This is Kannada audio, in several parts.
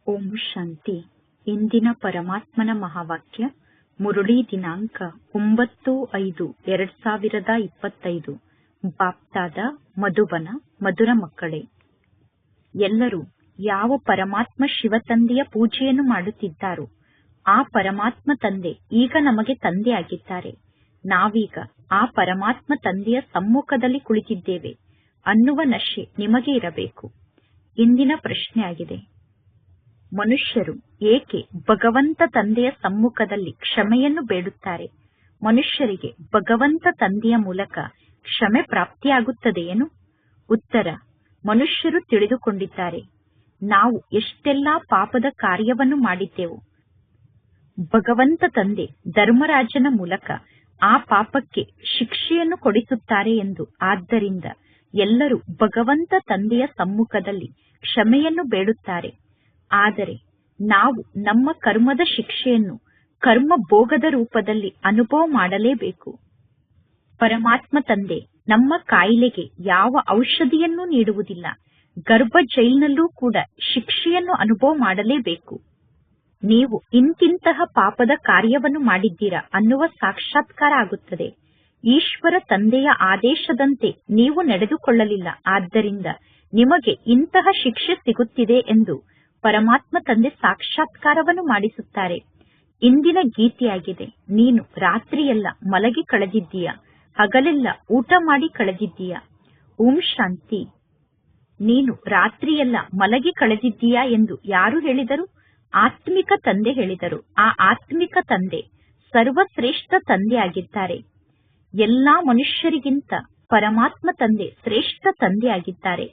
ಓಂ ಶಾಂತಿ. ಇಂದಿನ ಪರಮಾತ್ಮನ ಮಹಾವಾಕ್ಯ ಮುರುಳಿ ದಿನಾಂಕ 9/5/2025. ಬಾಪ್ತಾದ ಮಧುಬನ. ಮಧುರ ಮಕ್ಕಳೇ, ಎಲ್ಲರೂ ಯಾವ ಪರಮಾತ್ಮ ಶಿವತಂದೆಯ ಪೂಜೆಯನ್ನು ಮಾಡುತ್ತಿದ್ದಾರೋ ಆ ಪರಮಾತ್ಮ ತಂದೆ ಈಗ ನಮಗೆ ತಂದೆಯಾಗಿದ್ದಾರೆ. ನಾವೀಗ ಆ ಪರಮಾತ್ಮ ತಂದೆಯ ಸಮ್ಮುಖದಲ್ಲಿ ಕುಳಿತಿದ್ದೇವೆ ಅನ್ನುವ ನಶೆ ನಿಮಗೆ ಇರಬೇಕು. ಇಂದಿನ ಪ್ರಶ್ನೆಯಾಗಿದೆ, ಮನುಷ್ಯರು ಏಕೆ ಭಗವಂತ ತಂದೆಯ ಸಮ್ಮುಖದಲ್ಲಿ ಕ್ಷಮೆಯನ್ನು ಬೇಡುತ್ತಾರೆ? ಮನುಷ್ಯರಿಗೆ ಭಗವಂತ ತಂದೆಯ ಮೂಲಕ ಕ್ಷಮೆ ಪ್ರಾಪ್ತಿಯಾಗುತ್ತದೆಯೇನು? ಉತ್ತರ, ಮನುಷ್ಯರು ತಿಳಿದುಕೊಂಡಿದ್ದಾರೆ, ನಾವು ಎಷ್ಟೆಲ್ಲಾ ಪಾಪದ ಕಾರ್ಯವನ್ನು ಮಾಡಿದ್ದೆವು. ಭಗವಂತ ತಂದೆ ಧರ್ಮರಾಜನ ಮೂಲಕ ಆ ಪಾಪಕ್ಕೆ ಶಿಕ್ಷೆಯನ್ನು ಕೊಡಿಸುತ್ತಾರೆ ಎಂದು. ಆದ್ದರಿಂದ ಎಲ್ಲರೂ ಭಗವಂತ ತಂದೆಯ ಸಮ್ಮುಖದಲ್ಲಿ ಕ್ಷಮೆಯನ್ನು ಬೇಡುತ್ತಾರೆ. ಆದರೆ ನಾವು ನಮ್ಮ ಕರ್ಮದ ಶಿಕ್ಷೆಯನ್ನು ಕರ್ಮ ಭೋಗದ ರೂಪದಲ್ಲಿ ಅನುಭವ ಮಾಡಲೇಬೇಕು. ಪರಮಾತ್ಮ ತಂದೆ ನಮ್ಮ ಕಾಯಿಲೆಗೆ ಯಾವ ಔಷಧಿಯನ್ನೂ ನೀಡುವುದಿಲ್ಲ. ಗರ್ಭ ಜೈಲಿನಲ್ಲೂ ಕೂಡ ಶಿಕ್ಷೆಯನ್ನು ಅನುಭವ ಮಾಡಲೇಬೇಕು. ನೀವು ಇಂತಿಂತಹ ಪಾಪದ ಕಾರ್ಯವನ್ನು ಮಾಡಿದ್ದೀರಾ ಅನ್ನುವ ಸಾಕ್ಷಾತ್ಕಾರ ಆಗುತ್ತದೆ. ಈಶ್ವರ ತಂದೆಯ ಆದೇಶದಂತೆ ನೀವು ನಡೆದುಕೊಳ್ಳಲಿಲ್ಲ, ಆದ್ದರಿಂದ ನಿಮಗೆ ಇಂತಹ ಶಿಕ್ಷೆ ಸಿಗುತ್ತಿದೆ ಎಂದು ಪರಮಾತ್ಮ ತಂದೆ ಸಾಕ್ಷಾತ್ಕಾರವನ್ನು ಮಾಡಿಸುತ್ತಾರೆ. ಇಂದಿನ ಗೀತೆಯಾಗಿದೆ, ನೀನು ರಾತ್ರಿಯೆಲ್ಲ ಮಲಗಿ ಕಳೆದಿದ್ದೀಯಾ, ಹಗಲೆಲ್ಲ ಊಟ ಮಾಡಿ ಕಳೆದಿದ್ದೀಯಾ? ಓಂ ಶಾಂತಿ. ನೀನು ರಾತ್ರಿಯೆಲ್ಲ ಮಲಗಿ ಕಳೆದಿದ್ದೀಯಾ ಎಂದು ಯಾರು ಹೇಳಿದರು? ಆತ್ಮಿಕ ತಂದೆ ಹೇಳಿದರು. ಆ ಆತ್ಮಿಕ ತಂದೆ ಸರ್ವಶ್ರೇಷ್ಠ ತಂದೆ ಆಗಿದ್ದಾರೆ. ಎಲ್ಲಾ ಮನುಷ್ಯರಿಗಿಂತ ಪರಮಾತ್ಮ ತಂದೆ ಶ್ರೇಷ್ಠ ತಂದೆ ಆಗಿದ್ದಾರೆ.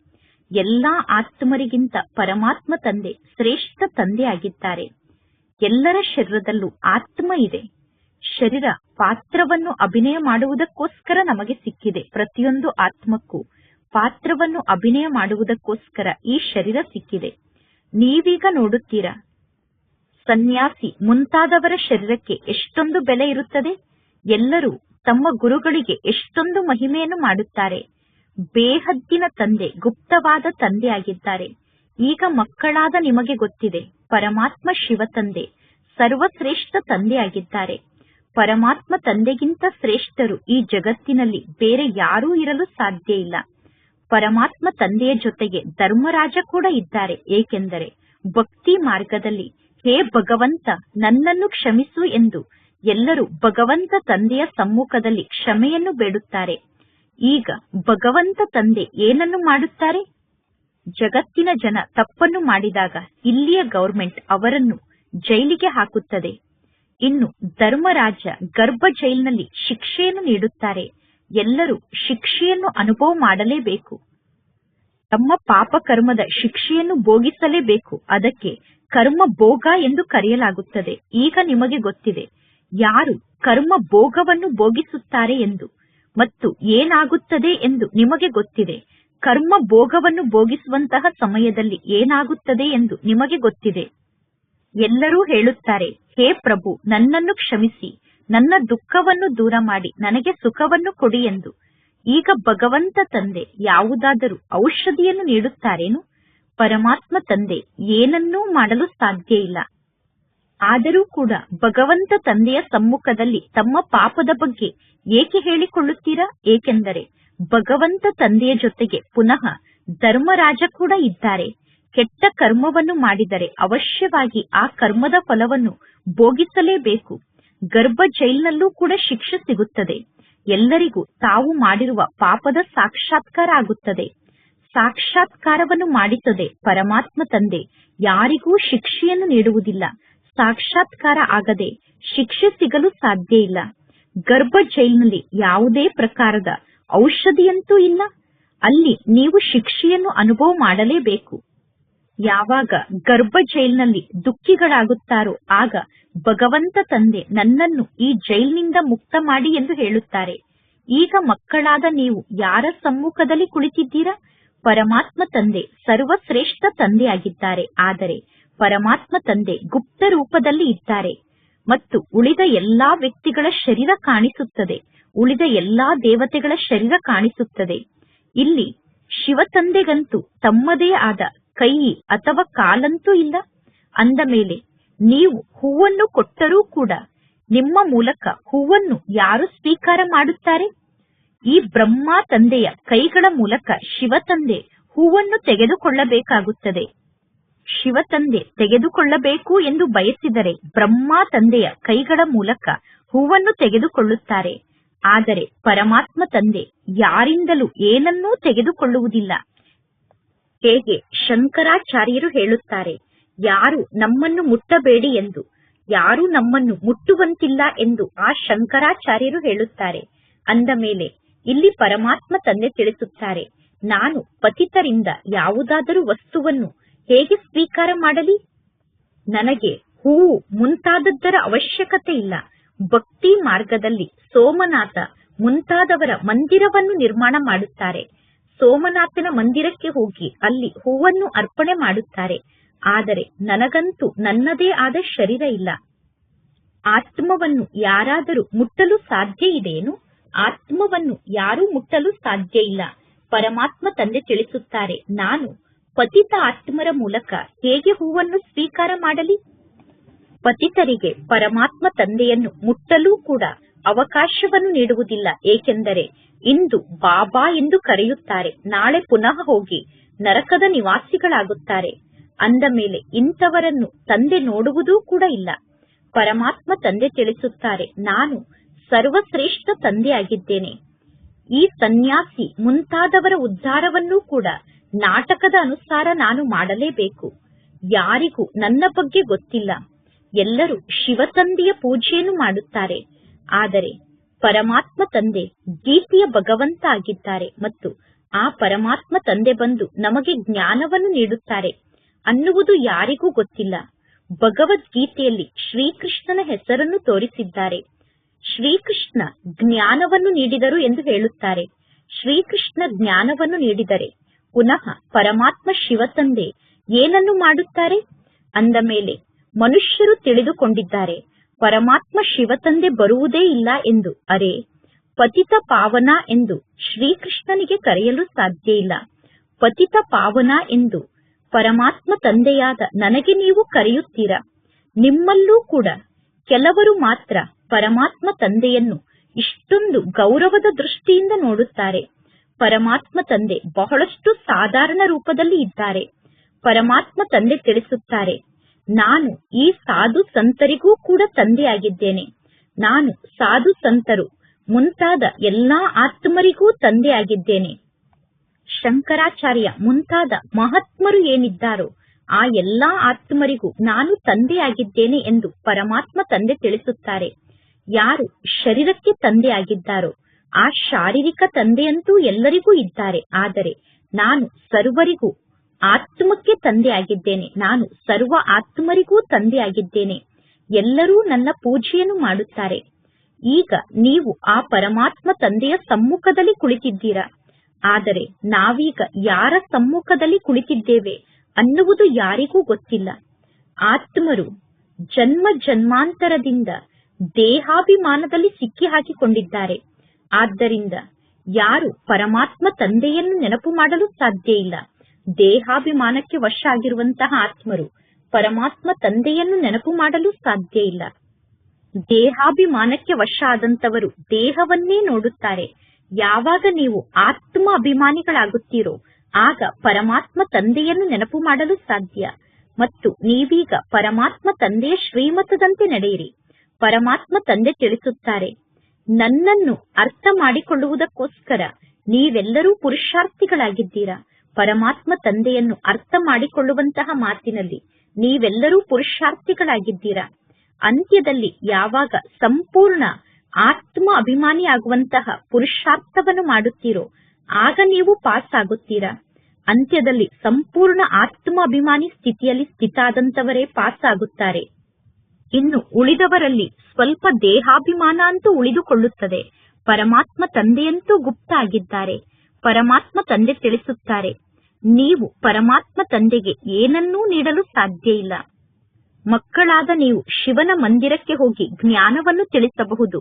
ಎಲ್ಲಾ ಆತ್ಮರಿಗಿಂತ ಪರಮಾತ್ಮ ತಂದೆ ಶ್ರೇಷ್ಠ ತಂದೆ ಆಗಿದ್ದಾರೆ. ಎಲ್ಲರ ಶರೀರದಲ್ಲೂ ಆತ್ಮ ಇದೆ. ಶರೀರ ಪಾತ್ರವನ್ನು ಅಭಿನಯ ಮಾಡುವುದಕ್ಕೋಸ್ಕರ ನಮಗೆ ಸಿಕ್ಕಿದೆ. ಪ್ರತಿಯೊಂದು ಆತ್ಮಕ್ಕೂ ಪಾತ್ರವನ್ನು ಅಭಿನಯ ಮಾಡುವುದಕ್ಕೋಸ್ಕರ ಈ ಶರೀರ ಸಿಕ್ಕಿದೆ. ನೀವೀಗ ನೋಡುತ್ತೀರಾ, ಸನ್ಯಾಸಿ ಮುಂತಾದವರ ಶರೀರಕ್ಕೆ ಎಷ್ಟೊಂದು ಬೆಲೆ ಇರುತ್ತದೆ. ಎಲ್ಲರೂ ತಮ್ಮ ಗುರುಗಳಿಗೆ ಎಷ್ಟೊಂದು ಮಹಿಮೆಯನ್ನು ಮಾಡುತ್ತಾರೆ. ಬೇಹದ್ದಿನ ತಂದೆ ಗುಪ್ತವಾದ ತಂದೆ ಆಗಿದ್ದಾರೆ. ಈಗ ಮಕ್ಕಳಾದ ನಿಮಗೆ ಗೊತ್ತಿದೆ, ಪರಮಾತ್ಮ ಶಿವ ತಂದೆ ಸರ್ವಶ್ರೇಷ್ಠ ತಂದೆ ಆಗಿದ್ದಾರೆ. ಪರಮಾತ್ಮ ತಂದೆಗಿಂತ ಶ್ರೇಷ್ಠರು ಈ ಜಗತ್ತಿನಲ್ಲಿ ಬೇರೆ ಯಾರೂ ಇರಲು ಸಾಧ್ಯ ಇಲ್ಲ. ಪರಮಾತ್ಮ ತಂದೆಯ ಜೊತೆಗೆ ಧರ್ಮರಾಜ ಕೂಡ ಇದ್ದಾರೆ. ಏಕೆಂದರೆ ಭಕ್ತಿ ಮಾರ್ಗದಲ್ಲಿ ಹೇ ಭಗವಂತ ನನ್ನನ್ನು ಕ್ಷಮಿಸು ಎಂದು ಎಲ್ಲರೂ ಭಗವಂತ ತಂದೆಯ ಸಮ್ಮುಖದಲ್ಲಿ ಕ್ಷಮೆಯನ್ನು ಬೇಡುತ್ತಾರೆ. ಈಗ ಭಗವಂತ ತಂದೆ ಏನನ್ನು ಮಾಡುತ್ತಾರೆ? ಜಗತ್ತಿನ ಜನ ತಪ್ಪನ್ನು ಮಾಡಿದಾಗ ಇಲ್ಲಿಯ ಗೌರ್ಮೆಂಟ್ ಅವರನ್ನು ಜೈಲಿಗೆ ಹಾಕುತ್ತದೆ. ಇನ್ನು ಧರ್ಮರಾಜ ಗರ್ಭ ಜೈಲಿನಲ್ಲಿ ಶಿಕ್ಷೆಯನ್ನು ನೀಡುತ್ತಾರೆ. ಎಲ್ಲರೂ ಶಿಕ್ಷೆಯನ್ನು ಅನುಭವ ಮಾಡಲೇಬೇಕು. ತಮ್ಮ ಪಾಪ ಕರ್ಮದ ಶಿಕ್ಷೆಯನ್ನು ಭೋಗಿಸಲೇಬೇಕು. ಅದಕ್ಕೆ ಕರ್ಮ ಭೋಗ ಎಂದು ಕರೆಯಲಾಗುತ್ತದೆ. ಈಗ ನಿಮಗೆ ಗೊತ್ತಿದೆ ಯಾರು ಕರ್ಮ ಭೋಗವನ್ನು ಭೋಗಿಸುತ್ತಾರೆ ಎಂದು ಮತ್ತು ಏನಾಗುತ್ತದೆ ಎಂದು ನಿಮಗೆ ಗೊತ್ತಿದೆ. ಕರ್ಮ ಭೋಗವನ್ನು ಭೋಗಿಸುವಂತಹ ಸಮಯದಲ್ಲಿ ಏನಾಗುತ್ತದೆ ಎಂದು ನಿಮಗೆ ಗೊತ್ತಿದೆ. ಎಲ್ಲರೂ ಹೇಳುತ್ತಾರೆ, ಹೇ ಪ್ರಭು ನನ್ನನ್ನು ಕ್ಷಮಿಸಿ, ನನ್ನ ದುಃಖವನ್ನು ದೂರ ಮಾಡಿ ನನಗೆ ಸುಖವನ್ನು ಕೊಡಿ ಎಂದು. ಈಗ ಭಗವಂತ ತಂದೆ ಯಾವುದಾದರೂ ಔಷಧಿಯನ್ನು ನೀಡುತ್ತಾರೇನು? ಪರಮಾತ್ಮ ತಂದೆ ಏನನ್ನೂ ಮಾಡಲು ಸಾಧ್ಯ ಇಲ್ಲ. ಆದರೂ ಕೂಡ ಭಗವಂತ ತಂದೆಯ ಸಮ್ಮುಖದಲ್ಲಿ ತಮ್ಮ ಪಾಪದ ಬಗ್ಗೆ ಏಕೆ ಹೇಳಿಕೊಳ್ಳುತ್ತೀರಾ? ಏಕೆಂದರೆ ಭಗವಂತ ತಂದೆಯ ಜೊತೆಗೆ ಪುನಃ ಧರ್ಮರಾಜ ಕೂಡ ಇದ್ದಾರೆ. ಕೆಟ್ಟ ಕರ್ಮವನ್ನು ಮಾಡಿದರೆ ಅವಶ್ಯವಾಗಿ ಆ ಕರ್ಮದ ಫಲವನ್ನು ಭೋಗಿಸಲೇಬೇಕು. ಗರ್ಭ ಜೈಲಿನಲ್ಲೂ ಕೂಡ ಶಿಕ್ಷೆ ಸಿಗುತ್ತದೆ. ಎಲ್ಲರಿಗೂ ತಾವು ಮಾಡಿರುವ ಪಾಪದ ಸಾಕ್ಷಾತ್ಕಾರ ಆಗುತ್ತದೆ. ಸಾಕ್ಷಾತ್ಕಾರವನ್ನು ಮಾಡಿಸದೆ ಪರಮಾತ್ಮ ತಂದೆ ಯಾರಿಗೂ ಶಿಕ್ಷೆಯನ್ನು ನೀಡುವುದಿಲ್ಲ. ಸಾಕ್ಷಾತ್ಕಾರ ಆಗದೆ ಶಿಕ್ಷೆ ಸಿಗಲು ಸಾಧ್ಯ ಇಲ್ಲ. ಗರ್ಭ ಜೈಲಿನಲ್ಲಿ ಯಾವುದೇ ಪ್ರಕಾರದ ಔಷಧಿಯಂತೂ ಇಲ್ಲ. ಅಲ್ಲಿ ನೀವು ಶಿಕ್ಷೆಯನ್ನು ಅನುಭವ ಮಾಡಲೇಬೇಕು. ಯಾವಾಗ ಗರ್ಭ ಜೈಲಿನಲ್ಲಿ ದುಃಖಿಗಳಾಗುತ್ತಾರೋ ಆಗ ಭಗವಂತ ತಂದೆ ನನ್ನನ್ನು ಈ ಜೈಲಿನಿಂದ ಮುಕ್ತ ಮಾಡಿ ಎಂದು ಹೇಳುತ್ತಾರೆ. ಈಗ ಮಕ್ಕಳಾದ ನೀವು ಯಾರ ಸಮ್ಮುಖದಲ್ಲಿ ಕುಳಿತಿದ್ದೀರಾ? ಪರಮಾತ್ಮ ತಂದೆ ಸರ್ವಶ್ರೇಷ್ಠ ತಂದೆ ಆಗಿದ್ದಾರೆ. ಆದರೆ ಪರಮಾತ್ಮ ತಂದೆ ಗುಪ್ತ ರೂಪದಲ್ಲಿ ಇದ್ದಾರೆ ಮತ್ತು ಉಳಿದ ಎಲ್ಲಾ ವ್ಯಕ್ತಿಗಳ ಶರೀರ ಕಾಣಿಸುತ್ತದೆ. ಉಳಿದ ಎಲ್ಲಾ ದೇವತೆಗಳ ಶರೀರ ಕಾಣಿಸುತ್ತದೆ. ಇಲ್ಲಿ ಶಿವ ತಂದೆಗಂತೂ ತಮ್ಮದೇ ಆದ ಕೈ ಅಥವಾ ಕಾಲಂತೂ ಇಲ್ಲ. ಅಂದ ಮೇಲೆ ನೀವು ಹೂವನ್ನು ಕೊಟ್ಟರೂ ಕೂಡ ನಿಮ್ಮ ಮೂಲಕ ಹೂವನ್ನು ಯಾರು ಸ್ವೀಕಾರ ಮಾಡುತ್ತಾರೆ? ಈ ಬ್ರಹ್ಮ ತಂದೆಯ ಕೈಗಳ ಮೂಲಕ ಶಿವ ತಂದೆ ಹೂವನ್ನು ತೆಗೆದುಕೊಳ್ಳಬೇಕಾಗುತ್ತದೆ. ಶಿವ ತಂದೆ ತೆಗೆದುಕೊಳ್ಳಬೇಕು ಎಂದು ಬಯಸಿದರೆ ಬ್ರಹ್ಮ ತಂದೆಯ ಕೈಗಳ ಮೂಲಕ ಹೂವನ್ನು ತೆಗೆದುಕೊಳ್ಳುತ್ತಾರೆ. ಆದರೆ ಪರಮಾತ್ಮ ತಂದೆ ಯಾರಿಂದಲೂ ಏನನ್ನೂ ತೆಗೆದುಕೊಳ್ಳುವುದಿಲ್ಲ. ಹೇಗೆ ಶಂಕರಾಚಾರ್ಯರು ಹೇಳುತ್ತಾರೆ, ಯಾರು ನಮ್ಮನ್ನು ಮುಟ್ಟಬೇಡಿ ಎಂದು, ಯಾರು ನಮ್ಮನ್ನು ಮುಟ್ಟುವಂತಿಲ್ಲ ಎಂದು ಆ ಶಂಕರಾಚಾರ್ಯರು ಹೇಳುತ್ತಾರೆ. ಅಂದ ಮೇಲೆ ಇಲ್ಲಿ ಪರಮಾತ್ಮ ತಂದೆ ತಿಳಿಸುತ್ತಾರೆ, ನಾನು ಪತಿತರಿಂದ ಯಾವುದಾದರೂ ವಸ್ತುವನ್ನು ಹೇಗೆ ಸ್ವೀಕಾರ ಮಾಡಲಿ? ನನಗೆ ಹೂವು ಮುಂತಾದದ್ದರ ಅವಶ್ಯಕತೆ ಇಲ್ಲ. ಭಕ್ತಿ ಮಾರ್ಗದಲ್ಲಿ ಸೋಮನಾಥ ಮುಂತಾದವರ ಮಂದಿರವನ್ನು ನಿರ್ಮಾಣ ಮಾಡುತ್ತಾರೆ. ಸೋಮನಾಥನ ಮಂದಿರಕ್ಕೆ ಹೋಗಿ ಅಲ್ಲಿ ಹೂವನ್ನು ಅರ್ಪಣೆ ಮಾಡುತ್ತಾರೆ. ಆದರೆ ನನಗಂತೂ ನನ್ನದೇ ಆದ ಶರೀರ ಇಲ್ಲ. ಆತ್ಮವನ್ನು ಯಾರಾದರೂ ಮುಟ್ಟಲು ಸಾಧ್ಯ ಇದೆಯೇನು? ಆತ್ಮವನ್ನು ಯಾರೂ ಮುಟ್ಟಲು ಸಾಧ್ಯ ಇಲ್ಲ. ಪರಮಾತ್ಮ ತಂದೆ ತಿಳಿಸುತ್ತಾರೆ, ನಾನು ಪತಿತ ಆತ್ಮರ ಮೂಲಕ ಹೇಗೆ ಹೂವನ್ನು ಸ್ವೀಕಾರ ಮಾಡಲಿ? ಪತಿತರಿಗೆ ಪರಮಾತ್ಮ ತಂದೆಯನ್ನು ಮುಟ್ಟಲೂ ಕೂಡ ಅವಕಾಶವನ್ನು ನೀಡುವುದಿಲ್ಲ. ಏಕೆಂದರೆ ಇಂದು ಬಾಬಾ ಎಂದು ಕರೆಯುತ್ತಾರೆ, ನಾಳೆ ಪುನಃ ಹೋಗಿ ನರಕದ ನಿವಾಸಿಗಳಾಗುತ್ತಾರೆ. ಅಂದ ಮೇಲೆ ಇಂಥವರನ್ನು ತಂದೆ ನೋಡುವುದೂ ಕೂಡ ಇಲ್ಲ. ಪರಮಾತ್ಮ ತಂದೆ ತಿಳಿಸುತ್ತಾರೆ, ನಾನು ಸರ್ವಶ್ರೇಷ್ಠ ತಂದೆಯಾಗಿದ್ದೇನೆ. ಈ ಸನ್ಯಾಸಿ ಮುಂತಾದವರ ಉದ್ಧಾರವನ್ನೂ ಕೂಡ ನಾಟಕದ ಅನುಸಾರ ನಾನು ಮಾಡಲೇಬೇಕು. ಯಾರಿಗೂ ನನ್ನ ಬಗ್ಗೆ ಗೊತ್ತಿಲ್ಲ. ಎಲ್ಲರೂ ಶಿವ ತಂದೆಯ ಪೂಜೆಯನ್ನು ಮಾಡುತ್ತಾರೆ. ಆದರೆ ಪರಮಾತ್ಮ ತಂದೆ ಗೀತೆಯ ಭಗವಂತ ಆಗಿದ್ದಾರೆ ಮತ್ತು ಆ ಪರಮಾತ್ಮ ತಂದೆ ಬಂದು ನಮಗೆ ಜ್ಞಾನವನ್ನು ನೀಡುತ್ತಾರೆ ಅನ್ನುವುದು ಯಾರಿಗೂ ಗೊತ್ತಿಲ್ಲ. ಭಗವದ್ಗೀತೆಯಲ್ಲಿ ಶ್ರೀಕೃಷ್ಣನ ಹೆಸರನ್ನು ತೋರಿಸಿದ್ದಾರೆ. ಶ್ರೀಕೃಷ್ಣ ಜ್ಞಾನವನ್ನು ನೀಡಿದರು ಎಂದು ಹೇಳುತ್ತಾರೆ. ಶ್ರೀಕೃಷ್ಣ ಜ್ಞಾನವನ್ನು ನೀಡಿದರೆ ಪುನಃ ಪರಮಾತ್ಮ ಶಿವ ತಂದೆ ಏನನ್ನು ಮಾಡುತ್ತಾರೆ? ಅಂದ ಮೇಲೆ ಮನುಷ್ಯರು ತಿಳಿದುಕೊಂಡಿದ್ದಾರೆ ಪರಮಾತ್ಮ ಶಿವ ತಂದೆ ಬರುವುದೇ ಇಲ್ಲ ಎಂದು. ಅರೆ, ಪತಿತ ಪಾವನ ಎಂದು ಶ್ರೀಕೃಷ್ಣನಿಗೆ ಕರೆಯಲು ಸಾಧ್ಯ ಇಲ್ಲ. ಪತಿತ ಪಾವನ ಎಂದು ಪರಮಾತ್ಮ ತಂದೆಯಾದ ನನಗೆ ನೀವು ಕರೆಯುತ್ತೀರಾ? ನಿಮ್ಮಲ್ಲೂ ಕೂಡ ಕೆಲವರು ಮಾತ್ರ ಪರಮಾತ್ಮ ತಂದೆಯನ್ನು ಇಷ್ಟೊಂದು ಗೌರವದ ದೃಷ್ಟಿಯಿಂದ ನೋಡುತ್ತಾರೆ. ಪರಮಾತ್ಮ ತಂದೆ ಬಹಳಷ್ಟು ಸಾಧಾರಣ ರೂಪದಲ್ಲಿ ಇದ್ದಾರೆ. ಪರಮಾತ್ಮ ತಂದೆ ತಿಳಿಸುತ್ತಾರೆ, ನಾನು ಈ ಸಾಧು ಸಂತರಿಗೂ ಕೂಡ ತಂದೆಯಾಗಿದ್ದೇನೆ. ನಾನು ಸಾಧು ಸಂತರು ಮುಂತಾದ ಎಲ್ಲಾ ಆತ್ಮರಿಗೂ ತಂದೆಯಾಗಿದ್ದೇನೆ. ಶಂಕರಾಚಾರ್ಯ ಮುಂತಾದ ಮಹಾತ್ಮರು ಏನಿದ್ದಾರೋ ಆ ಎಲ್ಲಾ ಆತ್ಮರಿಗೂ ನಾನು ತಂದೆಯಾಗಿದ್ದೇನೆ ಎಂದು ಪರಮಾತ್ಮ ತಂದೆ ತಿಳಿಸುತ್ತಾರೆ. ಯಾರು ಶರೀರಕ್ಕೆ ತಂದೆಯಾಗಿದ್ದಾರೋ ಆ ಶಾರೀರಿಕ ತಂದೆಯಂತೂ ಎಲ್ಲರಿಗೂ ಇದ್ದಾರೆ. ಆದರೆ ನಾನು ಸರ್ವರಿಗೂ ಆತ್ಮಕ್ಕೆ ತಂದೆಯಾಗಿದ್ದೇನೆ. ನಾನು ಸರ್ವ ಆತ್ಮರಿಗೂ ತಂದೆಯಾಗಿದ್ದೇನೆ. ಎಲ್ಲರೂ ನನ್ನ ಪೂಜೆಯನ್ನು ಮಾಡುತ್ತಾರೆ. ಈಗ ನೀವು ಆ ಪರಮಾತ್ಮ ತಂದೆಯ ಸಮ್ಮುಖದಲ್ಲಿ ಕುಳಿತಿದ್ದೀರಾ. ಆದರೆ ನಾವೀಗ ಯಾರ ಸಮ್ಮುಖದಲ್ಲಿ ಕುಳಿತಿದ್ದೇವೆ ಅನ್ನುವುದು ಯಾರಿಗೂ ಗೊತ್ತಿಲ್ಲ. ಆತ್ಮರು ಜನ್ಮ ಜನ್ಮಾಂತರದಿಂದ ದೇಹಾಭಿಮಾನದಲ್ಲಿ ಸಿಕ್ಕಿ ಹಾಕಿಕೊಂಡಿದ್ದಾರೆ. ಆದ್ದರಿಂದ ಯಾರು ಪರಮಾತ್ಮ ತಂದೆಯನ್ನು ನೆನಪು ಮಾಡಲು ಸಾಧ್ಯ ಇಲ್ಲ. ದೇಹಾಭಿಮಾನಕ್ಕೆ ವಶ ಆಗಿರುವಂತಹ ಆತ್ಮರು ಪರಮಾತ್ಮ ತಂದೆಯನ್ನು ನೆನಪು ಮಾಡಲು ಸಾಧ್ಯ ಇಲ್ಲ. ದೇಹಾಭಿಮಾನಕ್ಕೆ ವಶ ಆದಂತವರು ದೇಹವನ್ನೇ ನೋಡುತ್ತಾರೆ. ಯಾವಾಗ ನೀವು ಆತ್ಮ ಅಭಿಮಾನಿಗಳಾಗುತ್ತೀರೋ ಆಗ ಪರಮಾತ್ಮ ತಂದೆಯನ್ನು ನೆನಪು ಮಾಡಲು ಸಾಧ್ಯ. ಮತ್ತು ನೀವೀಗ ಪರಮಾತ್ಮ ತಂದೆಯ ಶ್ರೀಮತದಂತೆ ನಡೆಯಿರಿ. ಪರಮಾತ್ಮ ತಂದೆ ತಿಳಿಸುತ್ತಾರೆ, ನನ್ನನ್ನು ಅರ್ಥ ಮಾಡಿಕೊಳ್ಳುವುದಕ್ಕೋಸ್ಕರ ನೀವೆಲ್ಲರೂ ಪುರುಷಾರ್ಥಿಗಳಾಗಿದ್ದೀರಾ. ಪರಮಾತ್ಮ ತಂದೆಯನ್ನು ಅರ್ಥ ಮಾಡಿಕೊಳ್ಳುವಂತಹ ಮಾತಿನಲ್ಲಿ ನೀವೆಲ್ಲರೂ ಪುರುಷಾರ್ಥಿಗಳಾಗಿದ್ದೀರಾ. ಅಂತ್ಯದಲ್ಲಿ ಯಾವಾಗ ಸಂಪೂರ್ಣ ಆತ್ಮ ಅಭಿಮಾನಿ ಆಗುವಂತಹ ಪುರುಷಾರ್ಥವನ್ನು ಮಾಡುತ್ತೀರೋ ಆಗ ನೀವು ಪಾಸ್ ಆಗುತ್ತೀರಾ. ಅಂತ್ಯದಲ್ಲಿ ಸಂಪೂರ್ಣ ಆತ್ಮ ಅಭಿಮಾನಿ ಸ್ಥಿತಿಯಲ್ಲಿ ಸ್ಥಿತಾದಂತವರೇ ಪಾಸ್ ಆಗುತ್ತಾರೆ. ಇನ್ನು ಉಳಿದವರಲ್ಲಿ ಸ್ವಲ್ಪ ದೇಹಾಭಿಮಾನ ಅಂತೂ ಉಳಿದುಕೊಳ್ಳುತ್ತದೆ. ಪರಮಾತ್ಮ ತಂದೆಯಂತೂ ಗುಪ್ತ ಆಗಿದ್ದಾರೆ. ಪರಮಾತ್ಮ ತಂದೆ ತಿಳಿಸುತ್ತಾರೆ, ನೀವು ಪರಮಾತ್ಮ ತಂದೆಗೆ ಏನನ್ನೂ ನೀಡಲು ಸಾಧ್ಯ ಇಲ್ಲ. ಮಕ್ಕಳಾದ ನೀವು ಶಿವನ ಮಂದಿರಕ್ಕೆ ಹೋಗಿ ಜ್ಞಾನವನ್ನು ತಿಳಿಸಬಹುದು.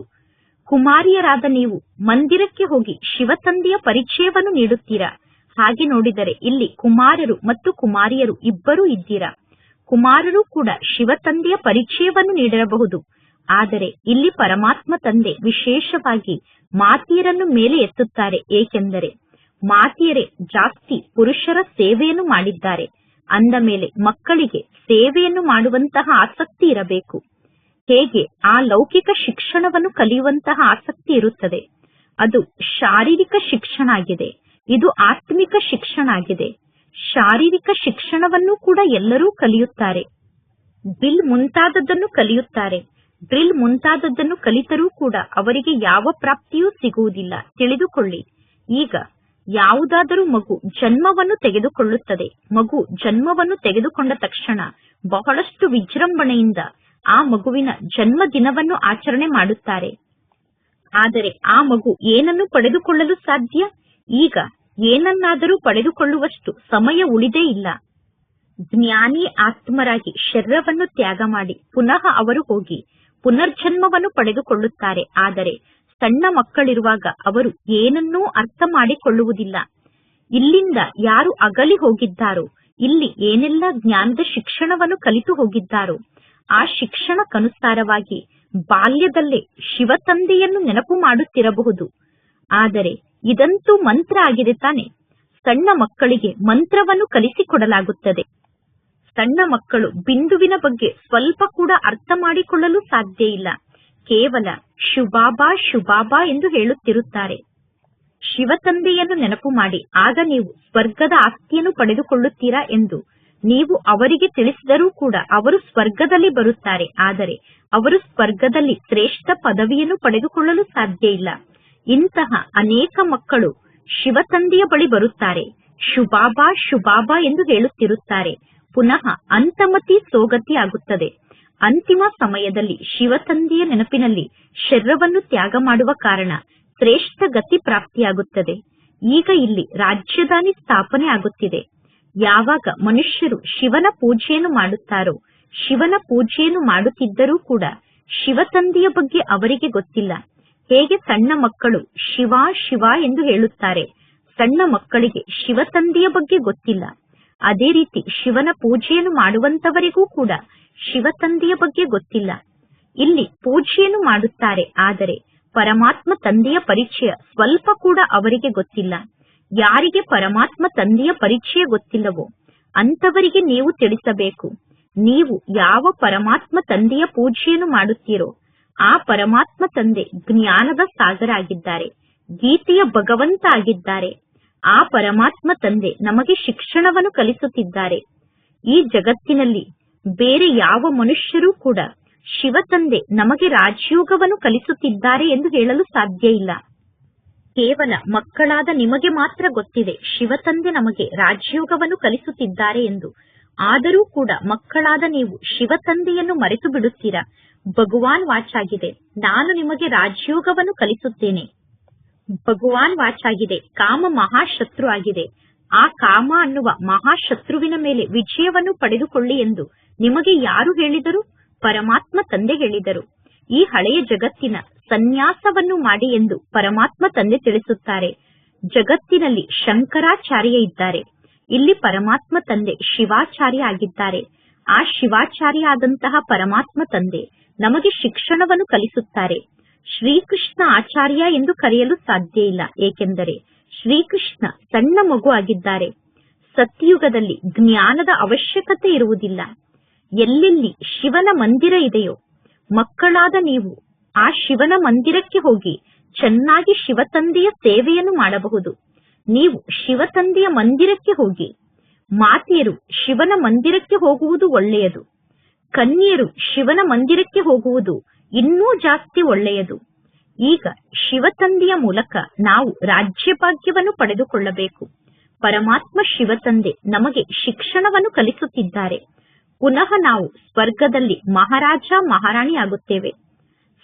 ಕುಮಾರಿಯರಾದ ನೀವು ಮಂದಿರಕ್ಕೆ ಹೋಗಿ ಶಿವ ತಂದೆಯ ಪರಿಚಯವನ್ನು ನೀಡುತ್ತೀರಾ. ಹಾಗೆ ನೋಡಿದರೆ ಇಲ್ಲಿ ಕುಮಾರರು ಮತ್ತು ಕುಮಾರಿಯರು ಇಬ್ಬರೂ ಇದ್ದೀರಾ. ಕುಮಾರರು ಕೂಡ ಶಿವ ತಂದೆಯ ಪರಿಚಯವನ್ನು ನೀಡಿರಬಹುದು. ಆದರೆ ಇಲ್ಲಿ ಪರಮಾತ್ಮ ತಂದೆ ವಿಶೇಷವಾಗಿ ಮಾತೆಯರನ್ನು ಮೇಲೆ ಎತ್ತುತ್ತಾರೆ. ಏಕೆಂದರೆ ಮಾತೆಯರೇ ಜಾಸ್ತಿ ಪುರುಷರ ಸೇವೆಯನ್ನು ಮಾಡಿದ್ದಾರೆ. ಅಂದ ಮೇಲೆ ಮಕ್ಕಳಿಗೆ ಸೇವೆಯನ್ನು ಮಾಡುವಂತಹ ಆಸಕ್ತಿ ಇರಬೇಕು. ಹೇಗೆ ಆ ಲೌಕಿಕ ಶಿಕ್ಷಣವನ್ನು ಕಲಿಯುವಂತಹ ಆಸಕ್ತಿ ಇರುತ್ತದೆ, ಅದು ಶಾರೀರಿಕ ಶಿಕ್ಷಣ ಆಗಿದೆ. ಇದು ಆತ್ಮಿಕ ಶಿಕ್ಷಣ ಆಗಿದೆ. ಶಾರೀರಿಕ ಶಿಕ್ಷಣವನ್ನು ಕೂಡ ಎಲ್ಲರೂ ಕಲಿಯುತ್ತಾರೆ. ಡ್ರಿಲ್ ಮುಂತಾದದ್ದನ್ನು ಕಲಿಯುತ್ತಾರೆ. ಡ್ರಿಲ್ ಮುಂತಾದದ್ದನ್ನು ಕಲಿತರೂ ಕೂಡ ಅವರಿಗೆ ಯಾವ ಪ್ರಾಪ್ತಿಯೂ ಸಿಗುವುದಿಲ್ಲ. ತಿಳಿದುಕೊಳ್ಳಿ, ಈಗ ಯಾವುದಾದರೂ ಮಗು ಜನ್ಮವನ್ನು ತೆಗೆದುಕೊಳ್ಳುತ್ತದೆ. ಮಗು ಜನ್ಮವನ್ನು ತೆಗೆದುಕೊಂಡ ತಕ್ಷಣ ಬಹಳಷ್ಟು ವಿಜೃಂಭಣೆಯಿಂದ ಆ ಮಗುವಿನ ಜನ್ಮದಿನವನ್ನು ಆಚರಣೆ ಮಾಡುತ್ತಾರೆ. ಆದರೆ ಆ ಮಗು ಏನನ್ನು ಪಡೆದುಕೊಳ್ಳಲು ಸಾಧ್ಯ? ಈಗ ಏನನ್ನಾದರೂ ಪಡೆದುಕೊಳ್ಳುವಷ್ಟು ಸಮಯ ಉಳಿದೇ ಇಲ್ಲ. ಜ್ಞಾನಿ ಆತ್ಮರಾಗಿ ಶರೀರವನ್ನು ತ್ಯಾಗ ಮಾಡಿ ಪುನಃ ಅವರು ಹೋಗಿ ಪುನರ್ಜನ್ಮವನ್ನು ಪಡೆದುಕೊಳ್ಳುತ್ತಾರೆ. ಆದರೆ ಸಣ್ಣ ಮಕ್ಕಳಿರುವಾಗ ಅವರು ಏನನ್ನೂ ಅರ್ಥ ಮಾಡಿಕೊಳ್ಳುವುದಿಲ್ಲ. ಇಲ್ಲಿಂದ ಯಾರು ಅಗಲಿ ಹೋಗಿದ್ದಾರೋ, ಇಲ್ಲಿ ಏನೆಲ್ಲ ಜ್ಞಾನದ ಶಿಕ್ಷಣವನ್ನು ಕಲಿತು ಹೋಗಿದ್ದಾರೋ, ಆ ಶಿಕ್ಷಣಕ್ಕನುಸಾರವಾಗಿ ಬಾಲ್ಯದಲ್ಲೇ ಶಿವ ತಂದೆಯನ್ನು ನೆನಪು ಮಾಡುತ್ತಿರಬಹುದು. ಆದರೆ ಇದಂತೂ ಮಂತ್ರ ಆಗಿದೆ ತಾನೆ. ಸಣ್ಣ ಮಕ್ಕಳಿಗೆ ಮಂತ್ರವನ್ನು ಕಲಿಸಿಕೊಡಲಾಗುತ್ತದೆ. ಸಣ್ಣ ಮಕ್ಕಳು ಬಿಂದುವಿನ ಬಗ್ಗೆ ಸ್ವಲ್ಪ ಕೂಡ ಅರ್ಥ ಮಾಡಿಕೊಳ್ಳಲು ಸಾಧ್ಯ ಇಲ್ಲ. ಕೇವಲ ಶುಭಾಬಾ ಶುಭಾಬಾ ಎಂದು ಹೇಳುತ್ತಿರುತ್ತಾರೆ. ಶಿವ ತಂದೆಯನ್ನು ನೆನಪು ಮಾಡಿ, ಆಗ ನೀವು ಸ್ವರ್ಗದ ಆಸ್ತಿಯನ್ನು ಪಡೆದುಕೊಳ್ಳುತ್ತೀರಾ ಎಂದು ನೀವು ಅವರಿಗೆ ತಿಳಿಸಿದರೂ ಕೂಡ ಅವರು ಸ್ವರ್ಗದಲ್ಲಿ ಬರುತ್ತಾರೆ. ಆದರೆ ಅವರು ಸ್ವರ್ಗದಲ್ಲಿ ಶ್ರೇಷ್ಠ ಪದವಿಯನ್ನು ಪಡೆದುಕೊಳ್ಳಲು ಸಾಧ್ಯ ಇಲ್ಲ. ಇಂತಹ ಅನೇಕ ಮಕ್ಕಳು ಶಿವ ತಂದೆಯ ಬಳಿ ಬರುತ್ತಾರೆ, ಶುಭಾಬಾ ಶುಭಾಬಾ ಎಂದು ಹೇಳುತ್ತಿರುತ್ತಾರೆ. ಪುನಃ ಅಂತಮತಿ ಸೋಗತಿ ಆಗುತ್ತದೆ. ಅಂತಿಮ ಸಮಯದಲ್ಲಿ ಶಿವ ತಂದೆಯ ನೆನಪಿನಲ್ಲಿ ಶರೀರವನ್ನು ತ್ಯಾಗ ಮಾಡುವ ಕಾರಣ ಶ್ರೇಷ್ಠ ಗತಿ ಪ್ರಾಪ್ತಿಯಾಗುತ್ತದೆ. ಈಗ ಇಲ್ಲಿ ರಾಜ್ಯಧಾನಿ ಸ್ಥಾಪನೆ ಆಗುತ್ತಿದೆ. ಯಾವಾಗ ಮನುಷ್ಯರು ಶಿವನ ಪೂಜೆಯನ್ನು ಮಾಡುತ್ತಾರೋ, ಶಿವನ ಪೂಜೆಯನ್ನು ಮಾಡುತ್ತಿದ್ದರೂ ಕೂಡ ಶಿವ ತಂದೆಯ ಬಗ್ಗೆ ಅವರಿಗೆ ಗೊತ್ತಿಲ್ಲ. ಹೇಗೆ ಸಣ್ಣ ಮಕ್ಕಳು ಶಿವ ಶಿವ ಎಂದು ಹೇಳುತ್ತಾರೆ, ಸಣ್ಣ ಮಕ್ಕಳಿಗೆ ಶಿವ ತಂದೆಯ ಬಗ್ಗೆ ಗೊತ್ತಿಲ್ಲ. ಅದೇ ರೀತಿ ಶಿವನ ಪೂಜೆಯನ್ನು ಮಾಡುವಂತವರಿಗೂ ಕೂಡ ಶಿವ ತಂದೆಯ ಬಗ್ಗೆ ಗೊತ್ತಿಲ್ಲ. ಇಲ್ಲಿ ಪೂಜೆಯನ್ನು ಮಾಡುತ್ತಾರೆ, ಆದರೆ ಪರಮಾತ್ಮ ತಂದೆಯ ಪರಿಚಯ ಸ್ವಲ್ಪ ಕೂಡ ಅವರಿಗೆ ಗೊತ್ತಿಲ್ಲ. ಯಾರಿಗೆ ಪರಮಾತ್ಮ ತಂದೆಯ ಪರಿಚಯ ಗೊತ್ತಿಲ್ಲವೋ ಅಂತವರಿಗೆ ನೀವು ತಿಳಿಸಬೇಕು. ನೀವು ಯಾವ ಪರಮಾತ್ಮ ತಂದೆಯ ಪೂಜೆಯನ್ನು ಮಾಡುತ್ತೀರೋ ಆ ಪರಮಾತ್ಮ ತಂದೆ ಜ್ಞಾನದ ಸಾಗರ ಆಗಿದ್ದಾರೆ, ಗೀತೆಯ ಭಗವಂತ ಆಗಿದ್ದಾರೆ. ಆ ಪರಮಾತ್ಮ ತಂದೆ ನಮಗೆ ಶಿಕ್ಷಣವನ್ನು ಕಲಿಸುತ್ತಿದ್ದಾರೆ. ಈ ಜಗತ್ತಿನಲ್ಲಿ ಬೇರೆ ಯಾವ ಮನುಷ್ಯರೂ ಕೂಡ ಶಿವ ತಂದೆ ನಮಗೆ ರಾಜಯೋಗವನ್ನು ಕಲಿಸುತ್ತಿದ್ದಾರೆ ಎಂದು ಹೇಳಲು ಸಾಧ್ಯ ಇಲ್ಲ. ಕೇವಲ ಮಕ್ಕಳಾದ ನಿಮಗೆ ಮಾತ್ರ ಗೊತ್ತಿದೆ ಶಿವ ತಂದೆ ನಮಗೆ ರಾಜಯೋಗವನ್ನು ಕಲಿಸುತ್ತಿದ್ದಾರೆ ಎಂದು. ಆದರೂ ಕೂಡ ಮಕ್ಕಳಾದ ನೀವು ಶಿವ ತಂದೆಯನ್ನು ಮರೆತು ಬಿಡುತ್ತೀರಾ. ಭಗವಾನ್ ವಾಚಾಗಿದೆ, ನಾನು ನಿಮಗೆ ರಾಜಯೋಗವನ್ನು ಕಲಿಸುತ್ತೇನೆ. ಭಗವಾನ್ ವಾಚಾಗಿದೆ, ಕಾಮ ಮಹಾಶತ್ರು ಆಗಿದೆ. ಆ ಕಾಮ ಅನ್ನುವ ಮಹಾಶತ್ರುವಿನ ಮೇಲೆ ವಿಜಯವನ್ನು ಪಡೆದುಕೊಳ್ಳಿ ಎಂದು ನಿಮಗೆ ಯಾರು ಹೇಳಿದರು? ಪರಮಾತ್ಮ ತಂದೆ ಹೇಳಿದರು. ಈ ಹಳೆಯ ಜಗತ್ತಿನ ಸನ್ಯಾಸವನ್ನು ಮಾಡಿ ಎಂದು ಪರಮಾತ್ಮ ತಂದೆ ತಿಳಿಸುತ್ತಾರೆ. ಜಗತ್ತಿನಲ್ಲಿ ಶಂಕರಾಚಾರ್ಯ ಇದ್ದಾರೆ, ಇಲ್ಲಿ ಪರಮಾತ್ಮ ತಂದೆ ಶಿವಾಚಾರ್ಯ ಆಗಿದ್ದಾರೆ. ಆ ಶಿವಾಚಾರ್ಯ ಆದಂತಹ ಪರಮಾತ್ಮ ತಂದೆ ನಮಗೆ ಶಿಕ್ಷಣವನ್ನು ಕಲಿಸುತ್ತಾರೆ. ಶ್ರೀಕೃಷ್ಣ ಆಚಾರ್ಯ ಎಂದು ಕರೆಯಲು ಸಾಧ್ಯ ಇಲ್ಲ, ಏಕೆಂದರೆ ಶ್ರೀಕೃಷ್ಣ ಸಣ್ಣ ಮಗು ಆಗಿದ್ದಾರೆ. ಸತ್ಯುಗದಲ್ಲಿ ಜ್ಞಾನದ ಅವಶ್ಯಕತೆ ಇರುವುದಿಲ್ಲ. ಎಲ್ಲೆಲ್ಲಿ ಶಿವನ ಮಂದಿರ ಇದೆಯೋ ಮಕ್ಕಳಾದ ನೀವು ಆ ಶಿವನ ಮಂದಿರಕ್ಕೆ ಹೋಗಿ ಚೆನ್ನಾಗಿ ಶಿವತಂದೆಯ ಸೇವೆಯನ್ನು ಮಾಡಬಹುದು. ನೀವು ಶಿವತಂದೆಯ ಮಂದಿರಕ್ಕೆ ಹೋಗಿ. ಮಾತೆಯರು ಶಿವನ ಮಂದಿರಕ್ಕೆ ಹೋಗುವುದು ಒಳ್ಳೆಯದು. ಕನ್ಯೆಯರು ಶಿವನ ಮಂದಿರಕ್ಕೆ ಹೋಗುವುದು ಇನ್ನೂ ಜಾಸ್ತಿ ಒಳ್ಳೆಯದು. ಈಗ ಶಿವತಂದೆಯ ಮೂಲಕ ನಾವು ರಾಜ್ಯಭಾಗ್ಯವನ್ನು ಪಡೆದುಕೊಳ್ಳಬೇಕು. ಪರಮಾತ್ಮ ಶಿವತಂದೆ ನಮಗೆ ಶಿಕ್ಷಣವನ್ನು ಕಲಿಸುತ್ತಿದ್ದಾರೆ. ಪುನಃ ನಾವು ಸ್ವರ್ಗದಲ್ಲಿ ಮಹಾರಾಜ ಮಹಾರಾಣಿ ಆಗುತ್ತೇವೆ.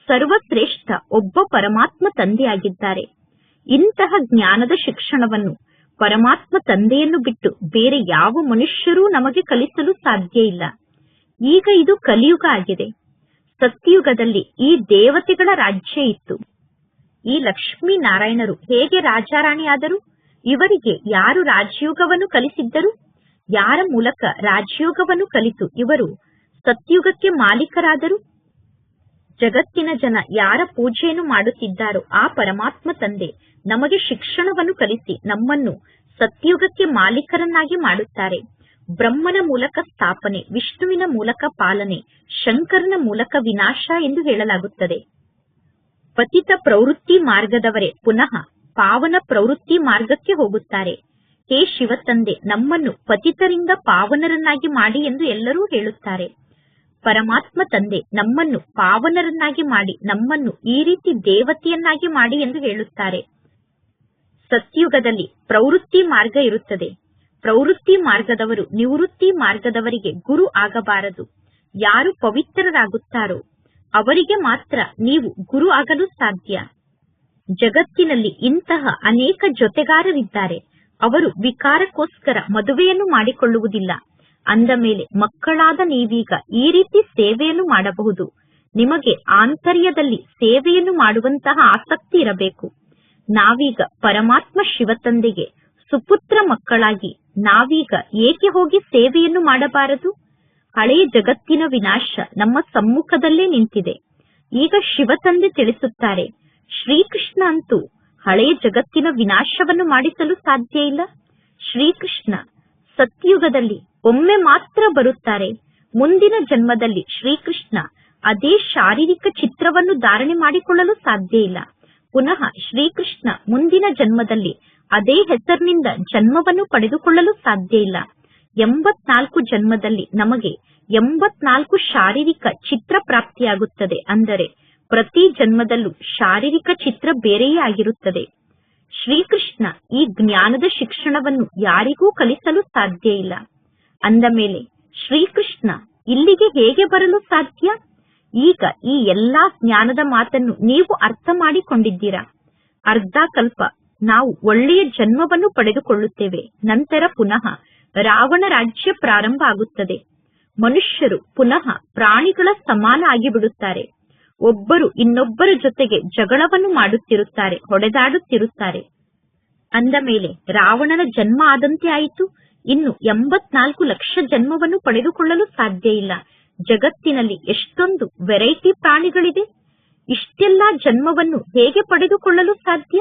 ಸರ್ವಶ್ರೇಷ್ಠ ಒಬ್ಬ ಪರಮಾತ್ಮ ತಂದೆಯಾಗಿದ್ದಾರೆ. ಇಂತಹ ಜ್ಞಾನದ ಶಿಕ್ಷಣವನ್ನು ಪರಮಾತ್ಮ ತಂದೆಯನ್ನು ಬಿಟ್ಟು ಬೇರೆ ಯಾವ ಮನುಷ್ಯರೂ ನಮಗೆ ಕಲಿಸಲು ಸಾಧ್ಯ ಇಲ್ಲ. ಈಗ ಇದು ಕಲಿಯುಗ ಆಗಿದೆ. ಸತ್ಯಯುಗದಲ್ಲಿ ಈ ದೇವತೆಗಳ ರಾಜ್ಯ ಇತ್ತು. ಈ ಲಕ್ಷ್ಮೀನಾರಾಯಣರು ಹೇಗೆ ರಾಜಾರಾಣಿಯಾದರು? ಇವರಿಗೆ ಯಾರು ರಾಜಯೋಗವನ್ನು ಕಲಿಸಿದ್ದರು? ಯಾರ ಮೂಲಕ ರಾಜಯೋಗವನ್ನು ಕಲಿತು ಇವರು ಸತ್ಯುಗಕ್ಕೆ ಮಾಲೀಕರಾದರು? ಜಗತ್ತಿನ ಜನ ಯಾರ ಪೂಜೆಯನ್ನು ಮಾಡುತ್ತಿದ್ದಾರೋ ಆ ಪರಮಾತ್ಮ ತಂದೆ ನಮಗೆ ಶಿಕ್ಷಣವನ್ನು ಕಲಿಸಿ ನಮ್ಮನ್ನು ಸತ್ಯುಗಕ್ಕೆ ಮಾಲೀಕರನ್ನಾಗಿ ಮಾಡುತ್ತಾರೆ. ಬ್ರಹ್ಮನ ಮೂಲಕ ಸ್ಥಾಪನೆ, ವಿಷ್ಣುವಿನ ಮೂಲಕ ಪಾಲನೆ, ಶಂಕರನ ಮೂಲಕ ವಿನಾಶ ಎಂದು ಹೇಳಲಾಗುತ್ತದೆ. ಪತಿತ ಪ್ರವೃತ್ತಿ ಮಾರ್ಗದವರೇ ಪುನಃ ಪಾವನ ಪ್ರವೃತ್ತಿ ಮಾರ್ಗಕ್ಕೆ ಹೋಗುತ್ತಾರೆ. ಹೇ ಶಿವತಂದೆ, ನಮ್ಮನ್ನು ಪತಿತರಿಂದ ಪಾವನರನ್ನಾಗಿ ಮಾಡಿ ಎಂದು ಎಲ್ಲರೂ ಹೇಳುತ್ತಾರೆ. ಪರಮಾತ್ಮ ತಂದೆ ನಮ್ಮನ್ನು ಪಾವನರನ್ನಾಗಿ ಮಾಡಿ ನಮ್ಮನ್ನು ಈ ರೀತಿ ದೇವತೆಯನ್ನಾಗಿ ಮಾಡಿ ಎಂದು ಹೇಳುತ್ತಾರೆ. ಸತ್ಯುಗದಲ್ಲಿ ಪ್ರವೃತ್ತಿ ಮಾರ್ಗ ಇರುತ್ತದೆ. ಪ್ರವೃತ್ತಿ ಮಾರ್ಗದವರು ನಿವೃತ್ತಿ ಮಾರ್ಗದವರಿಗೆ ಗುರು ಆಗಬಾರದು. ಯಾರು ಪವಿತ್ರರಾಗುತ್ತಾರೋ ಅವರಿಗೆ ಮಾತ್ರ ನೀವು ಗುರು ಆಗಲು ಸಾಧ್ಯ. ಜಗತ್ತಿನಲ್ಲಿ ಇಂತಹ ಅನೇಕ ಜೊತೆಗಾರರಿದ್ದಾರೆ. ಅವರು ವಿಕಾರಕ್ಕೋಸ್ಕರ ಮದುವೆಯನ್ನು ಮಾಡಿಕೊಳ್ಳುವುದಿಲ್ಲ. ಅಂದ ಮೇಲೆ ಮಕ್ಕಳಾದ ನೀವೀಗ ಈ ರೀತಿ ಸೇವೆಯನ್ನು ಮಾಡಬಹುದು. ನಿಮಗೆ ಆಂತರ್ಯದಲ್ಲಿ ಸೇವೆಯನ್ನು ಮಾಡುವಂತಹ ಆಸಕ್ತಿ ಇರಬೇಕು. ನಾವೀಗ ಪರಮಾತ್ಮ ಶಿವತಂದೆಗೆ ಸುಪುತ್ರ ಮಕ್ಕಳಾಗಿ ನಾವೀಗ ಏಕೆ ಹೋಗಿ ಸೇವೆಯನ್ನು ಮಾಡಬಾರದು? ಹಳೆಯ ಜಗತ್ತಿನ ವಿನಾಶ ನಮ್ಮ ಸಮ್ಮುಖದಲ್ಲೇ ನಿಂತಿದೆ. ಈಗ ಶಿವತಂದೆ ತಿಳಿಸುತ್ತಾರೆ, ಶ್ರೀಕೃಷ್ಣ ಅಂತೂ ಹಳೆಯ ಜಗತ್ತಿನ ವಿನಾಶವನ್ನು ಮಾಡಿಸಲು ಸಾಧ್ಯ ಇಲ್ಲ. ಶ್ರೀಕೃಷ್ಣ ಸತ್ಯುಗದಲ್ಲಿ ಒಮ್ಮೆ ಮಾತ್ರ ಬರುತ್ತಾರೆ. ಮುಂದಿನ ಜನ್ಮದಲ್ಲಿ ಶ್ರೀಕೃಷ್ಣ ಅದೇ ಶಾರೀರಿಕ ಚಿತ್ರವನ್ನು ಧಾರಣೆ ಮಾಡಿಕೊಳ್ಳಲು ಸಾಧ್ಯ ಇಲ್ಲ. ಪುನಃ ಶ್ರೀಕೃಷ್ಣ ಮುಂದಿನ ಜನ್ಮದಲ್ಲಿ ಅದೇ ಹೆಸರಿನಿಂದ ಜನ್ಮವನ್ನು ಪಡೆದುಕೊಳ್ಳಲು ಸಾಧ್ಯ ಇಲ್ಲ. 84 ಜನ್ಮದಲ್ಲಿ ನಮಗೆ 84 ಶಾರೀರಿಕ ಚಿತ್ರ ಪ್ರಾಪ್ತಿಯಾಗುತ್ತದೆ. ಅಂದರೆ ಪ್ರತಿ ಜನ್ಮದಲ್ಲೂ ಶಾರೀರಿಕ ಚಿತ್ರ ಬೇರೆಯೇ ಆಗಿರುತ್ತದೆ. ಶ್ರೀಕೃಷ್ಣ ಈ ಜ್ಞಾನದ ಶಿಕ್ಷಣವನ್ನು ಯಾರಿಗೂ ಕಲಿಸಲು ಸಾಧ್ಯ ಇಲ್ಲ. ಅಂದ ಮೇಲೆ ಶ್ರೀಕೃಷ್ಣ ಇಲ್ಲಿಗೆ ಹೇಗೆ ಬರಲು ಸಾಧ್ಯ? ಈಗ ಈ ಎಲ್ಲಾ ಜ್ಞಾನದ ಮಾತನ್ನು ನೀವು ಅರ್ಥ ಮಾಡಿಕೊಂಡಿದ್ದೀರಾ. ಅರ್ಧ ಕಲ್ಪ ನಾವು ಒಳ್ಳೆಯ ಜನ್ಮವನ್ನು ಪಡೆದುಕೊಳ್ಳುತ್ತೇವೆ. ನಂತರ ಪುನಃ ರಾವಣ ರಾಜ್ಯ ಪ್ರಾರಂಭ ಆಗುತ್ತದೆ. ಮನುಷ್ಯರು ಪುನಃ ಪ್ರಾಣಿಗಳ ಸಮಾನ ಆಗಿಬಿಡುತ್ತಾರೆ. ಒಬ್ಬರು ಇನ್ನೊಬ್ಬರ ಜೊತೆಗೆ ಜಗಳವನ್ನು ಮಾಡುತ್ತಿರುತ್ತಾರೆ, ಹೊಡೆದಾಡುತ್ತಿರುತ್ತಾರೆ. ಅಂದ ಮೇಲೆ ರಾವಣನ ಜನ್ಮ ಆದಂತೆ ಆಯಿತು. ಇನ್ನು 84 ಲಕ್ಷ ಜನ್ಮವನ್ನು ಪಡೆದುಕೊಳ್ಳಲು ಸಾಧ್ಯ ಇಲ್ಲ. ಜಗತ್ತಿನಲ್ಲಿ ಎಷ್ಟೊಂದು ವೆರೈಟಿ ಪ್ರಾಣಿಗಳಿದೆ. ಇಷ್ಟೆಲ್ಲಾ ಜನ್ಮವನ್ನು ಹೇಗೆ ಪಡೆದುಕೊಳ್ಳಲು ಸಾಧ್ಯ?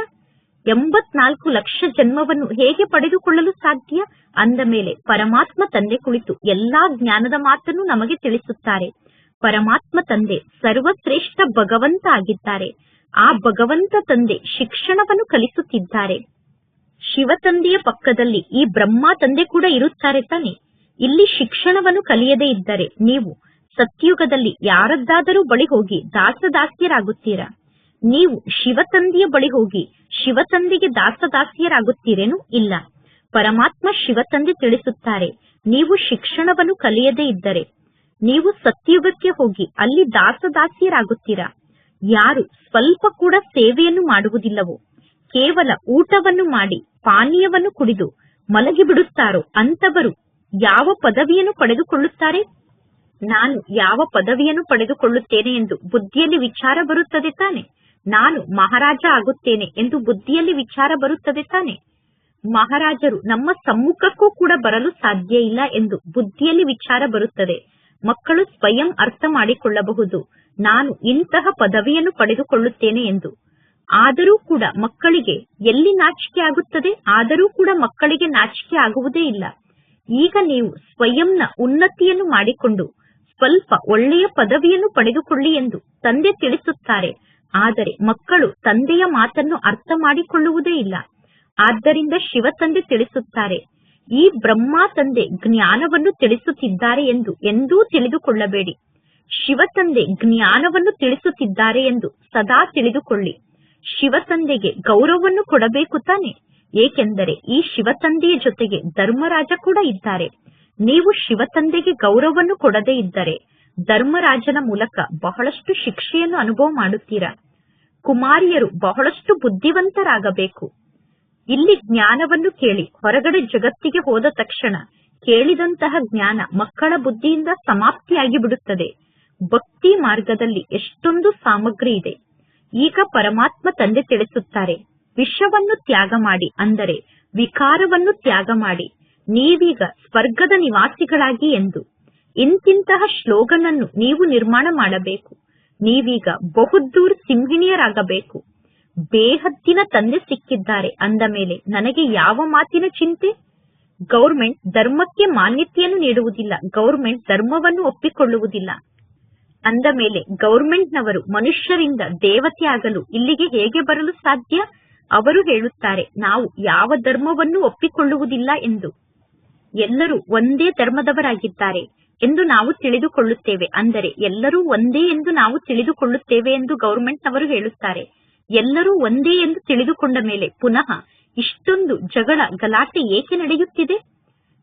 84 ಲಕ್ಷ ಜನ್ಮವನ್ನು ಹೇಗೆ ಪಡೆದುಕೊಳ್ಳಲು ಸಾಧ್ಯ? ಅಂದ ಮೇಲೆ ಪರಮಾತ್ಮ ತಂದೆ ಕುಳಿತು ಎಲ್ಲಾ ಜ್ಞಾನದ ಮಾತನ್ನು ನಮಗೆ ತಿಳಿಸುತ್ತಾರೆ. ಪರಮಾತ್ಮ ತಂದೆ ಸರ್ವಶ್ರೇಷ್ಠ ಭಗವಂತ ಆಗಿದ್ದಾರೆ. ಆ ಭಗವಂತ ತಂದೆ ಶಿಕ್ಷಣವನ್ನು ಕಲಿಸುತ್ತಿದ್ದಾರೆ. ಶಿವತಂದೆಯ ಪಕ್ಕದಲ್ಲಿ ಈ ಬ್ರಹ್ಮ ತಂದೆ ಕೂಡ ಇರುತ್ತಾರೆ ತಾನೆ. ಇಲ್ಲಿ ಶಿಕ್ಷಣವನ್ನು ಕಲಿಯದೇ ಇದ್ದರೆ ನೀವು ಸತ್ಯುಗದಲ್ಲಿ ಯಾರದ್ದಾದರೂ ಬಳಿ ಹೋಗಿ ದಾಸದಾಸ್ಯರಾಗುತ್ತೀರಾ? ನೀವು ಶಿವತಂದೆಯ ಬಳಿ ಹೋಗಿ ಶಿವತಂದೆಗೆ ದಾಸದಾಸ್ಯರಾಗುತ್ತೀರೇನು? ಇಲ್ಲ. ಪರಮಾತ್ಮ ಶಿವತಂದೆ ತಿಳಿಸುತ್ತಾರೆ, ನೀವು ಶಿಕ್ಷಣವನ್ನು ಕಲಿಯದೇ ಇದ್ದರೆ ನೀವು ಸತ್ಯುಗಕ್ಕೆ ಹೋಗಿ ಅಲ್ಲಿ ದಾಸದಾಸ್ಯರಾಗುತ್ತೀರಾ? ಯಾರು ಸ್ವಲ್ಪ ಕೂಡ ಸೇವೆಯನ್ನು ಮಾಡುವುದಿಲ್ಲವೋ, ಕೇವಲ ಊಟವನ್ನು ಮಾಡಿ ಪಾನೀಯವನ್ನು ಕುಡಿದು ಮಲಗಿಬಿಡುತ್ತಾರೋ ಅಂತವರು ಯಾವ ಪದವಿಯನ್ನು ಪಡೆದುಕೊಳ್ಳುತ್ತಾರೆ? ನಾನು ಯಾವ ಪದವಿಯನ್ನು ಪಡೆದುಕೊಳ್ಳುತ್ತೇನೆ ಎಂದು ಬುದ್ಧಿಯಲ್ಲಿ ವಿಚಾರ ಬರುತ್ತದೆ ತಾನೆ. ನಾನು ಮಹಾರಾಜ ಆಗುತ್ತೇನೆ ಎಂದು ಬುದ್ಧಿಯಲ್ಲಿ ವಿಚಾರ ಬರುತ್ತದೆ ತಾನೆ. ಮಹಾರಾಜರು ನಮ್ಮ ಸಮ್ಮುಖಕ್ಕೂ ಕೂಡ ಬರಲು ಸಾಧ್ಯ ಇಲ್ಲ ಎಂದು ಬುದ್ಧಿಯಲ್ಲಿ ವಿಚಾರ ಬರುತ್ತದೆ. ಮಕ್ಕಳು ಸ್ವಯಂ ಅರ್ಥ ಮಾಡಿಕೊಳ್ಳಬಹುದು, ನಾನು ಇಂತಹ ಪದವಿಯನ್ನು ಪಡೆದುಕೊಳ್ಳುತ್ತೇನೆ ಎಂದು. ಆದರೂ ಕೂಡ ಮಕ್ಕಳಿಗೆ ಎಲ್ಲಿ ನಾಚಿಕೆ ಆಗುತ್ತದೆ? ಆದರೂ ಕೂಡ ಮಕ್ಕಳಿಗೆ ನಾಚಿಕೆ ಆಗುವುದೇ ಇಲ್ಲ. ಈಗ ನೀವು ಸ್ವಯಂನ ಉನ್ನತಿಯನ್ನು ಮಾಡಿಕೊಂಡು ಸ್ವಲ್ಪ ಒಳ್ಳೆಯ ಪದವಿಯನ್ನು ಪಡೆದುಕೊಳ್ಳಿ ಎಂದು ತಂದೆ ತಿಳಿಸುತ್ತಾರೆ. ಆದರೆ ಮಕ್ಕಳು ತಂದೆಯ ಮಾತನ್ನು ಅರ್ಥ ಮಾಡಿಕೊಳ್ಳುವುದೇ ಇಲ್ಲ. ಆದ್ದರಿಂದ ಶಿವತಂದೆ ತಿಳಿಸುತ್ತಾರೆ, ಈ ಬ್ರಹ್ಮ ತಂದೆ ಜ್ಞಾನವನ್ನು ತಿಳಿಸುತ್ತಿದ್ದಾರೆ ಎಂದು ಎಂದೂ ತಿಳಿದುಕೊಳ್ಳಬೇಡಿ. ಶಿವತಂದೆ ಜ್ಞಾನವನ್ನು ತಿಳಿಸುತ್ತಿದ್ದಾರೆ ಎಂದು ಸದಾ ತಿಳಿದುಕೊಳ್ಳಿ. ಶಿವತಂದೆಗೆ ಗೌರವವನ್ನು ಕೊಡಬೇಕು ತಾನೆ. ಏಕೆಂದರೆ ಈ ಶಿವತಂದೆಯ ಜೊತೆಗೆ ಧರ್ಮರಾಜ ಕೂಡ ಇದ್ದಾರೆ. ನೀವು ಶಿವತಂದೆಗೆ ಗೌರವವನ್ನು ಕೊಡದೇ ಇದ್ದರೆ ಧರ್ಮರಾಜನ ಮೂಲಕ ಬಹಳಷ್ಟು ಶಿಕ್ಷೆಯನ್ನು ಅನುಭವ ಮಾಡುತ್ತೀರಾ. ಕುಮಾರಿಯರು ಬಹಳಷ್ಟು ಬುದ್ಧಿವಂತರಾಗಬೇಕು. ಇಲ್ಲಿ ಜ್ಞಾನವನ್ನು ಕೇಳಿ ಹೊರಗಡೆ ಜಗತ್ತಿಗೆ ಹೋದ ತಕ್ಷಣ ಕೇಳಿದಂತಹ ಜ್ಞಾನ ಮಕ್ಕಳ ಬುದ್ಧಿಯಿಂದ ಸಮಾಪ್ತಿಯಾಗಿ ಬಿಡುತ್ತದೆ. ಭಕ್ತಿ ಮಾರ್ಗದಲ್ಲಿ ಎಷ್ಟೊಂದು ಸಾಮಗ್ರಿ ಇದೆ. ಈಗ ಪರಮಾತ್ಮ ತಂದೆ ತಿಳಿಸುತ್ತಾರೆ, ವಿಷವನ್ನು ತ್ಯಾಗ ಮಾಡಿ, ಅಂದರೆ ವಿಕಾರವನ್ನು ತ್ಯಾಗ ಮಾಡಿ. ನೀವೀಗ ಸ್ವರ್ಗದ ನಿವಾಸಿಗಳಾಗಿ ಎಂದು ಇಂತಿಂತಹ ಶ್ಲೋಗನ್ ಅನ್ನು ನೀವು ನಿರ್ಮಾಣ ಮಾಡಬೇಕು. ನೀವೀಗ ಬಹುದೂರ್ ಸಿಂಹಿಣಿಯರಾಗಬೇಕು. ಬೇಹದ್ದಿನ ತಂದೆ ಸಿಕ್ಕಿದ್ದಾರೆ ಅಂದ ಮೇಲೆ ನನಗೆ ಯಾವ ಮಾತಿನ ಚಿಂತೆ? ಗೌರ್ಮೆಂಟ್ ಧರ್ಮಕ್ಕೆ ಮಾನ್ಯತೆಯನ್ನು ನೀಡುವುದಿಲ್ಲ, ಗೌರ್ಮೆಂಟ್ ಧರ್ಮವನ್ನು ಒಪ್ಪಿಕೊಳ್ಳುವುದಿಲ್ಲ ಅಂದ ಮೇಲೆ ಗೌರ್ಮೆಂಟ್ನವರು ಮನುಷ್ಯರಿಂದ ದೇವತೆ ಆಗಲು ಇಲ್ಲಿಗೆ ಹೇಗೆ ಬರಲು ಸಾಧ್ಯ? ಅವರು ಹೇಳುತ್ತಾರೆ, ನಾವು ಯಾವ ಧರ್ಮವನ್ನು ಒಪ್ಪಿಕೊಳ್ಳುವುದಿಲ್ಲ ಎಂದು. ಎಲ್ಲರೂ ಒಂದೇ ಧರ್ಮದವರಾಗಿದ್ದಾರೆ ಎಂದು ನಾವು ತಿಳಿದುಕೊಳ್ಳುತ್ತೇವೆ. ಅಂದರೆ ಎಲ್ಲರೂ ಒಂದೇ ಎಂದು ನಾವು ತಿಳಿದುಕೊಳ್ಳುತ್ತೇವೆ ಎಂದು ಗೌರ್ಮೆಂಟ್ನವರು ಹೇಳುತ್ತಾರೆ. ಎಲ್ಲರೂ ಒಂದೇ ಎಂದು ತಿಳಿದುಕೊಂಡ ಮೇಲೆ ಪುನಃ ಇಷ್ಟೊಂದು ಜಗಳ ಗಲಾಟೆ ಏಕೆ ನಡೆಯುತ್ತಿದೆ?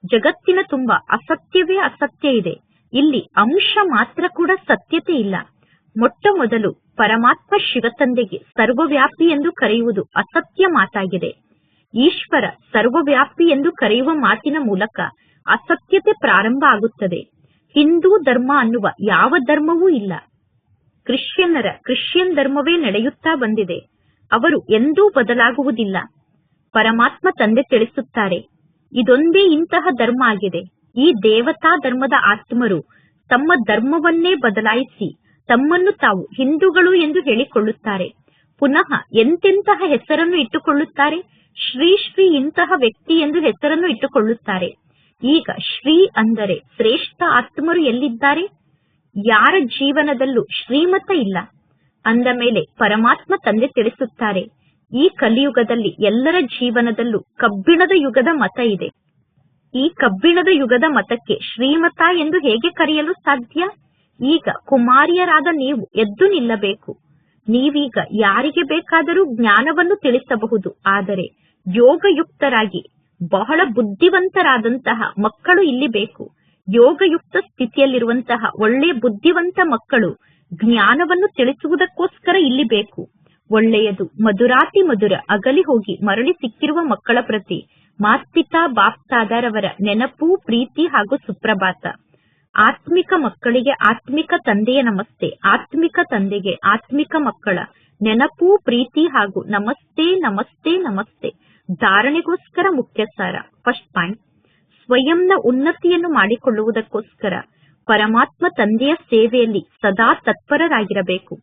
ಜಗತ್ತಿನ ತುಂಬಾ ಅಸತ್ಯವೇ ಅಸತ್ಯ ಇದೆ. ಇಲ್ಲಿ ಅಂಶ ಮಾತ್ರ ಕೂಡ ಸತ್ಯತೆ ಇಲ್ಲ. ಮೊಟ್ಟ ಮೊದಲು ಪರಮಾತ್ಮ ಶಿವತಂದೆಗೆ ಸರ್ವವ್ಯಾಪಿ ಎಂದು ಕರೆಯುವುದು ಅಸತ್ಯ ಮಾತಾಗಿದೆ. ಈಶ್ವರ ಸರ್ವವ್ಯಾಪಿ ಎಂದು ಕರೆಯುವ ಮಾತಿನ ಮೂಲಕ ಅಸತ್ಯತೆ ಪ್ರಾರಂಭ ಆಗುತ್ತದೆ. ಹಿಂದೂ ಧರ್ಮ ಅನ್ನುವ ಯಾವ ಧರ್ಮವೂ ಇಲ್ಲ. ಕ್ರಿಶ್ಚಿಯನ್ನರ ಕ್ರಿಶ್ಚಿಯನ್ ಧರ್ಮವೇ ನಡೆಯುತ್ತಾ ಬಂದಿದೆ. ಅವರು ಎಂದೂ ಬದಲಾಗುವುದಿಲ್ಲ. ಪರಮಾತ್ಮ ತಂದೆ ತಿಳಿಸುತ್ತಾರೆ, ಇದೊಂದೇ ಇಂತಹ ಧರ್ಮ ಆಗಿದೆ. ಈ ದೇವತಾ ಧರ್ಮದ ಆತ್ಮರು ತಮ್ಮ ಧರ್ಮವನ್ನೇ ಬದಲಾಯಿಸಿ ತಮ್ಮನ್ನು ತಾವು ಹಿಂದೂಗಳು ಎಂದು ಹೇಳಿಕೊಳ್ಳುತ್ತಾರೆ. ಪುನಃ ಎಂತೆಂತಹ ಹೆಸರನ್ನು ಇಟ್ಟುಕೊಳ್ಳುತ್ತಾರೆ. ಶ್ರೀ ಶ್ರೀ ಇಂತಹ ವ್ಯಕ್ತಿ ಎಂದು ಹೆಸರನ್ನು ಇಟ್ಟುಕೊಳ್ಳುತ್ತಾರೆ. ಈಗ ಶ್ರೀ ಅಂದರೆ ಶ್ರೇಷ್ಠ ಆತ್ಮರು ಎಲ್ಲಿದ್ದಾರೆ? ಯಾರ ಜೀವನದಲ್ಲೂ ಶ್ರೀಮತ ಇಲ್ಲ ಅಂದ ಮೇಲೆ ಪರಮಾತ್ಮ ತಂದೆ ತಿಳಿಸುತ್ತಾರೆ, ಈ ಕಲಿಯುಗದಲ್ಲಿ ಎಲ್ಲರ ಜೀವನದಲ್ಲೂ ಕಬ್ಬಿಣದ ಯುಗದ ಮತ ಇದೆ. ಈ ಕಬ್ಬಿಣದ ಯುಗದ ಮತಕ್ಕೆ ಶ್ರೀಮತ ಎಂದು ಹೇಗೆ ಕರೆಯಲು ಸಾಧ್ಯ? ಈಗ ಕುಮಾರಿಯರಾದ ನೀವು ಎದ್ದು ನಿಲ್ಲಬೇಕು. ನೀವೀಗ ಯಾರಿಗೆ ಬೇಕಾದರೂ ಜ್ಞಾನವನ್ನು ತಿಳಿಸಬಹುದು. ಆದರೆ ಯೋಗಯುಕ್ತರಾಗಿ ಬಹಳ ಬುದ್ಧಿವಂತರಾದಂತಹ ಮಕ್ಕಳು ಇಲ್ಲಿ ಬೇಕು. ಯೋಗಯುಕ್ತ ಸ್ಥಿತಿಯಲ್ಲಿರುವಂತಹ ಒಳ್ಳೆಯ ಬುದ್ಧಿವಂತ ಮಕ್ಕಳು ಜ್ಞಾನವನ್ನು ತಿಳಿಸುವುದಕ್ಕೋಸ್ಕರ ಇಲ್ಲಿ ಬೇಕು. ಒಳ್ಳೆಯದು ಮಧುರಾತಿ ಮಧುರ ಅಗಲಿ ಹೋಗಿ ಮರಳಿ ಸಿಕ್ಕಿರುವ ಮಕ್ಕಳ ಪ್ರತಿ ಮಾಸ್ಪಿತಾ ಬಾಪ್ತಾದರವರ ನೆನಪು, ಪ್ರೀತಿ ಹಾಗೂ ಸುಪ್ರಭಾತ. ಆತ್ಮಿಕ ಮಕ್ಕಳಿಗೆ ಆತ್ಮಿಕ ತಂದೆಯ ನಮಸ್ತೆ. ಆತ್ಮಿಕ ತಂದೆಗೆ ಆತ್ಮಿಕ ಮಕ್ಕಳ ನೆನಪು, ಪ್ರೀತಿ ಹಾಗೂ ನಮಸ್ತೆ ನಮಸ್ತೆ ನಮಸ್ತೆ. ಧಾರಣೆಗೋಸ್ಕರ ಮುಖ್ಯ ಸಾರ. ಫಸ್ಟ್ ಪಾಯಿಂಟ್, ಸ್ವಯಂನ ಉನ್ನತಿಯನ್ನು ಮಾಡಿಕೊಳ್ಳುವುದಕ್ಕೋಸ್ಕರ ಪರಮಾತ್ಮ ತಂದೆಯ ಸೇವೆಯಲ್ಲಿ ಸದಾ ತತ್ಪರರಾಗಿರಬೇಕು.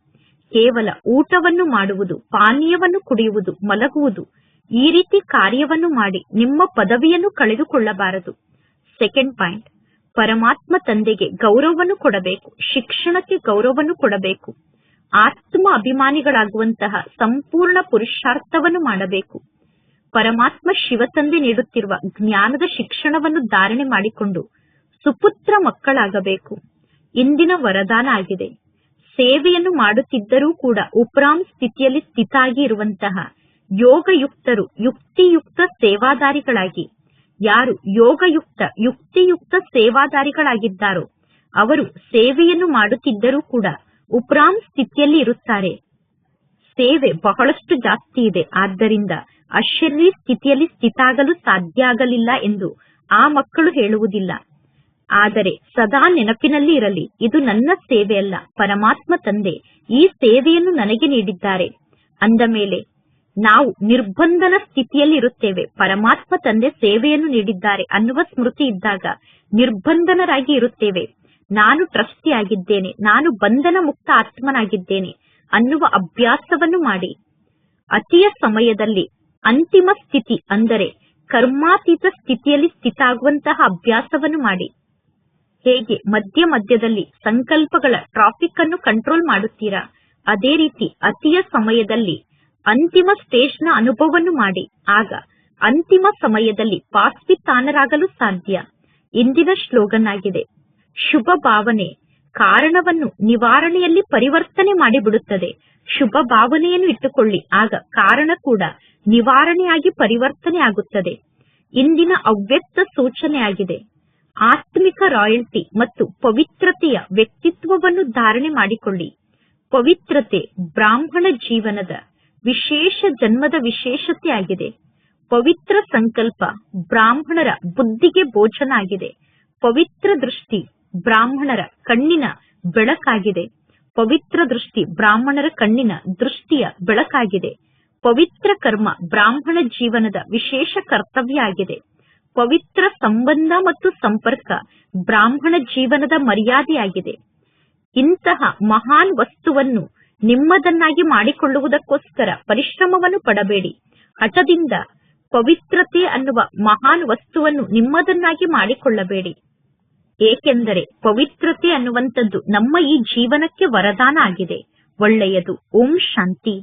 ಕೇವಲ ಊಟವನ್ನು ಮಾಡುವುದು, ಪಾನೀಯವನ್ನು ಕುಡಿಯುವುದು, ಮಲಗುವುದು, ಈ ರೀತಿ ಕಾರ್ಯವನ್ನು ಮಾಡಿ ನಿಮ್ಮ ಪದವಿಯನ್ನು ಕಳೆದುಕೊಳ್ಳಬಾರದು. ಸೆಕೆಂಡ್ ಪಾಯಿಂಟ್, ಪರಮಾತ್ಮ ತಂದೆಗೆ ಗೌರವವನ್ನು ಕೊಡಬೇಕು. ಶಿಕ್ಷಣಕ್ಕೆ ಗೌರವವನ್ನು ಕೊಡಬೇಕು. ಆತ್ಮ ಅಭಿಮಾನಿಗಳಾಗುವಂತಹ ಸಂಪೂರ್ಣ ಪುರುಷಾರ್ಥವನ್ನು ಮಾಡಬೇಕು. ಪರಮಾತ್ಮ ಶಿವತಂದೆ ನೀಡುತ್ತಿರುವ ಜ್ಞಾನದ ಶಿಕ್ಷಣವನ್ನು ಧಾರಣೆ ಮಾಡಿಕೊಂಡು ಸುಪುತ್ರ ಮಕ್ಕಳಾಗಬೇಕು. ಇಂದಿನ ವರದಾನ ಆಗಿದೆ. ಸೇವೆಯನ್ನು ಮಾಡುತ್ತಿದ್ದರೂ ಕೂಡ ಉಪರಾಮ್ ಸ್ಥಿತಿಯಲ್ಲಿ ಸ್ಥಿತಾಗಿ ಇರುವಂತಹ ಯೋಗಯುಕ್ತರು ಯುಕ್ತಿಯುಕ್ತ ಸೇವಾದಾರಿಗಳಾಗಿ, ಯಾರು ಯೋಗಯುಕ್ತ ಯುಕ್ತಿಯುಕ್ತ ಸೇವಾದಾರಿಗಳಾಗಿದ್ದಾರೋ ಅವರು ಸೇವೆಯನ್ನು ಮಾಡುತ್ತಿದ್ದರೂ ಕೂಡ ಉಪರಾಮ್ ಸ್ಥಿತಿಯಲ್ಲಿ ಇರುತ್ತಾರೆ. ಸೇವೆ ಬಹಳಷ್ಟು ಜಾಸ್ತಿ ಇದೆ, ಆದ್ದರಿಂದ ಅಶರೀರಿ ಸ್ಥಿತಿಯಲ್ಲಿ ಸ್ಥಿತಾಗಲು ಸಾಧ್ಯ ಆಗಲಿಲ್ಲ ಎಂದು ಆ ಮಕ್ಕಳು ಹೇಳುವುದಿಲ್ಲ. ಆದರೆ ಸದಾ ನೆನಪಿನಲ್ಲಿ ಇರಲಿ, ಇದು ನನ್ನ ಸೇವೆಯಲ್ಲ, ಪರಮಾತ್ಮ ತಂದೆ ಈ ಸೇವೆಯನ್ನು ನನಗೆ ನೀಡಿದ್ದಾರೆ ಅಂದ ಮೇಲೆ ನಾವು ನಿರ್ಬಂಧನ ಸ್ಥಿತಿಯಲ್ಲಿ ಇರುತ್ತೇವೆ. ಪರಮಾತ್ಮ ತಂದೆ ಸೇವೆಯನ್ನು ನೀಡಿದ್ದಾರೆ ಅನ್ನುವ ಸ್ಮೃತಿ ಇದ್ದಾಗ ನಿರ್ಬಂಧನರಾಗಿ ಇರುತ್ತೇವೆ. ನಾನು ಟ್ರಸ್ಟಿ ಆಗಿದ್ದೇನೆ, ನಾನು ಬಂಧನ ಮುಕ್ತ ಆತ್ಮನಾಗಿದ್ದೇನೆ ಅನ್ನುವ ಅಭ್ಯಾಸವನ್ನು ಮಾಡಿ. ಅತಿಯ ಸಮಯದಲ್ಲಿ ಅಂತಿಮ ಸ್ಥಿತಿ ಅಂದರೆ ಕರ್ಮಾತೀತ ಸ್ಥಿತಿಯಲ್ಲಿ ಸ್ಥಿತಾಗುವಂತಹ ಅಭ್ಯಾಸವನ್ನು ಮಾಡಿ. ಹೇಗೆ ಮಧ್ಯ ಮಧ್ಯದಲ್ಲಿ ಸಂಕಲ್ಪಗಳ ಟ್ರಾಫಿಕ್ ಅನ್ನು ಕಂಟ್ರೋಲ್ ಮಾಡುತ್ತೀರಾ, ಅದೇ ರೀತಿ ಅತಿಯ ಸಮಯದಲ್ಲಿ ಅಂತಿಮ ಸ್ಟೇಜ್ನ ಅನುಭವವನ್ನು ಮಾಡಿ. ಆಗ ಅಂತಿಮ ಸಮಯದಲ್ಲಿ ಪಾಸ್ವಿತಾನರಾಗಲು ಸಾಧ್ಯ. ಇಂದಿನ ಶ್ಲೋಗನ್ ಆಗಿದೆ, ಶುಭ ಭಾವನೆ ಕಾರಣವನ್ನು ನಿವಾರಣೆಯಲ್ಲಿ ಪರಿವರ್ತನೆ ಮಾಡಿಬಿಡುತ್ತದೆ. ಶುಭ ಭಾವನೆಯನ್ನು ಇಟ್ಟುಕೊಳ್ಳಿ, ಆಗ ಕಾರಣ ಕೂಡ ನಿವಾರಣೆಯಾಗಿ ಪರಿವರ್ತನೆ ಆಗುತ್ತದೆ. ಇಂದಿನ ಅವ್ಯಕ್ತ ಸೂಚನೆ ಆಗಿದೆ, ಆತ್ಮಿಕ ರಾಯಲ್ಟಿ ಮತ್ತು ಪವಿತ್ರತೆಯ ವ್ಯಕ್ತಿತ್ವವನ್ನು ಧಾರಣೆ ಮಾಡಿಕೊಳ್ಳಿ. ಪವಿತ್ರತೆ ಬ್ರಾಹ್ಮಣ ಜೀವನದ ವಿಶೇಷ ಜನ್ಮದ ವಿಶೇಷತೆ ಆಗಿದೆ. ಪವಿತ್ರ ಸಂಕಲ್ಪ ಬ್ರಾಹ್ಮಣರ ಬುದ್ಧಿಗೆ ಭೋಜನ ಆಗಿದೆ. ಪವಿತ್ರ ದೃಷ್ಟಿ ಬ್ರಾಹ್ಮಣರ ಕಣ್ಣಿನ ಬೆಳಕಾಗಿದೆ. ಪವಿತ್ರ ದೃಷ್ಟಿ ಬ್ರಾಹ್ಮಣರ ಕಣ್ಣಿನ ದೃಷ್ಟಿಯ ಬೆಳಕಾಗಿದೆ. ಪವಿತ್ರ ಕರ್ಮ ಬ್ರಾಹ್ಮಣ ಜೀವನದ ವಿಶೇಷ ಕರ್ತವ್ಯ ಆಗಿದೆ. ಪವಿತ್ರ ಸಂಬಂಧ ಮತ್ತು ಸಂಪರ್ಕ ಬ್ರಾಹ್ಮಣ ಜೀವನದ ಮರ್ಯಾದೆಯಾಗಿದೆ. ಇಂತಹ ಮಹಾನ್ ವಸ್ತುವನ್ನು ನಿಮ್ಮದನ್ನಾಗಿ ಮಾಡಿಕೊಳ್ಳುವುದಕ್ಕೋಸ್ಕರ ಪರಿಶ್ರಮವನ್ನು ಪಡಬೇಡಿ. ಹಠದಿಂದ ಪವಿತ್ರತೆ ಅನ್ನುವ ಮಹಾನ್ ವಸ್ತುವನ್ನು ನಿಮ್ಮದನ್ನಾಗಿ ಮಾಡಿಕೊಳ್ಳಬೇಡಿ. ಏಕೆಂದರೆ ಪವಿತ್ರತೆ ಅನ್ನುವಂಥದ್ದು ನಮ್ಮ ಈ ಜೀವನಕ್ಕೆ ವರದಾನ ಆಗಿದೆ. ಒಳ್ಳೆಯದು. ಓಂ ಶಾಂತಿ.